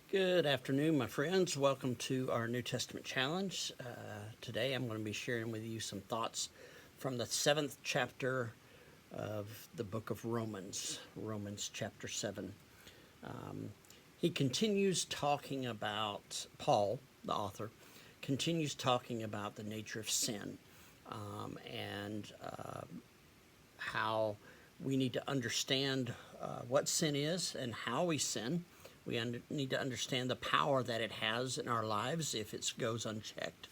Good afternoon, my friends. Welcome to our New Testament challenge. Today I'm going to be sharing with you some thoughts from the 7th chapter of the book of Romans, Romans chapter 7. He continues talking about, Paul, the author, continues talking about the nature of sin and how we need to understand what sin is and how we sin. We need to understand the power that it has in our lives if it goes unchecked,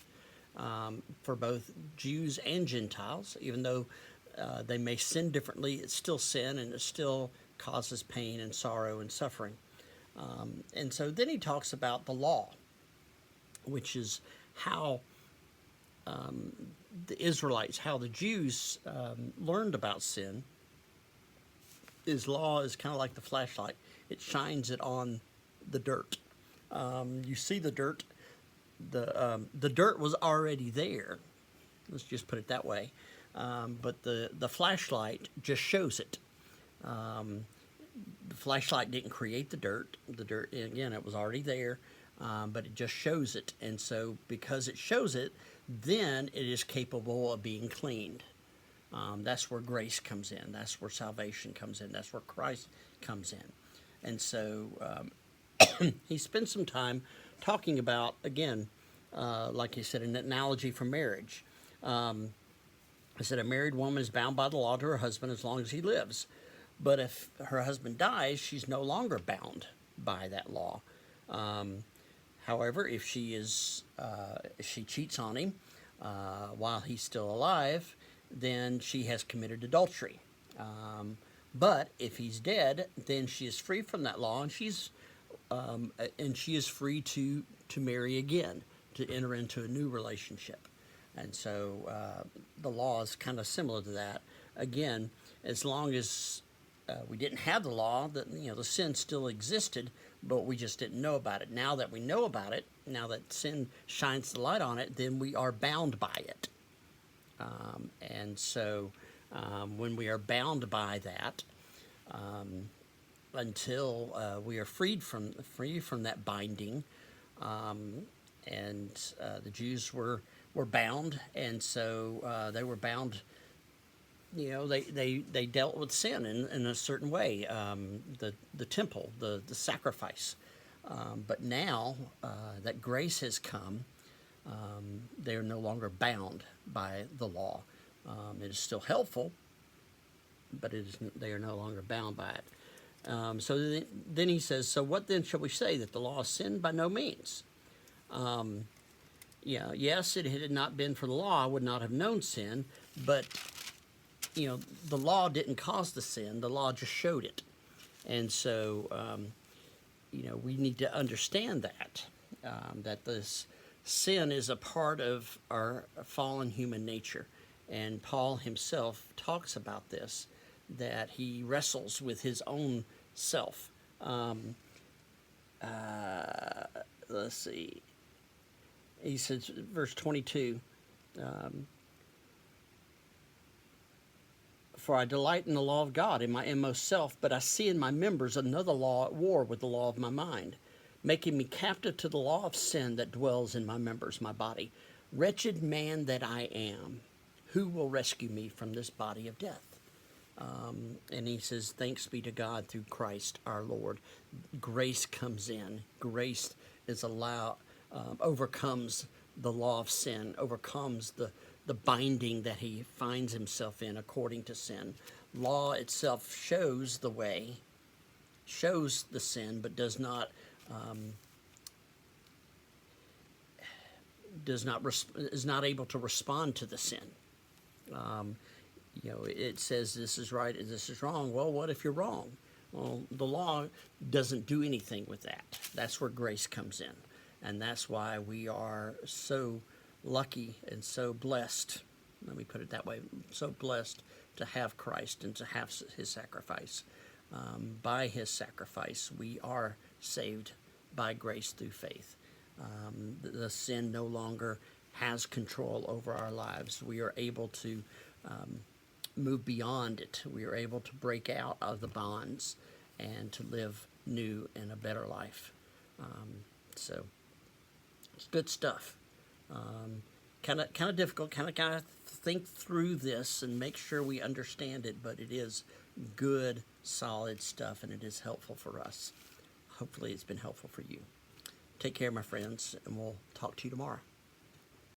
for both Jews and Gentiles. Even though they may sin differently, it's still sin and it still causes pain and sorrow and suffering. And so then he talks about the law, which is how the Israelites, how the Jews learned about sin. His law is kind of like the flashlight. It shines it on the dirt. You see the dirt. The dirt was already there. Let's just put it that way. But the flashlight just shows it. The flashlight didn't create the dirt. The dirt, again, it was already there, but it just shows it. And so because it shows it, then it is capable of being cleaned. That's where grace comes in. That's where salvation comes in. That's where Christ comes in. And so he spent some time talking about, again, like he said, an analogy for marriage. He said a married woman is bound by the law to her husband as long as he lives. But if her husband dies, she's no longer bound by that law. However, if she cheats on him while he's still alive, then she has committed adultery. But if he's dead, then she is free from that law, and she is free to marry again, to enter into a new relationship. And so the law is kind of similar to that. Again, as long as we didn't have the law, the sin still existed, but we just didn't know about it. Now that we know about it, now that sin shines the light on it, then we are bound by it. And so when we are bound by that, until we are free from that binding, and the Jews were bound, and so they were bound. They dealt with sin in a certain way. The temple, the sacrifice, but now that grace has come. They are no longer bound by the law. It is still helpful, but they are no longer bound by it. So then he says, so what then shall we say, that the law is sin? By no means. Yes, it had not been for the law, I would not have known sin, but the law didn't cause the sin, the law just showed it. And so we need to understand that this sin is a part of our fallen human nature. And Paul himself talks about this, that he wrestles with his own self. Let's see. He says, verse 22, for I delight in the law of God in my inmost self, but I see in my members another law at war with the law of my mind, making me captive to the law of sin that dwells in my members, my body. Wretched man that I am, who will rescue me from this body of death? And he says, thanks be to God through Christ our Lord. Grace comes in. Grace is overcomes the law of sin, overcomes the binding that he finds himself in according to sin. Law itself shows the way, shows the sin, but is not able to respond to the sin. It says this is right and this is wrong. Well, what if you're wrong? Well, the law doesn't do anything with that. That's where grace comes in. And that's why we are so lucky and so blessed, let me put it that way, so blessed to have Christ and to have his sacrifice. By his sacrifice, we are saved by grace through faith. The sin no longer has control over our lives. We are able to move beyond it. We are able to break out of the bonds and to live new and a better life. So it's good stuff. Kind of difficult. Kind of think through this and make sure we understand it. But it is good, solid stuff, and it is helpful for us. Hopefully, it's been helpful for you. Take care, my friends, and we'll talk to you tomorrow.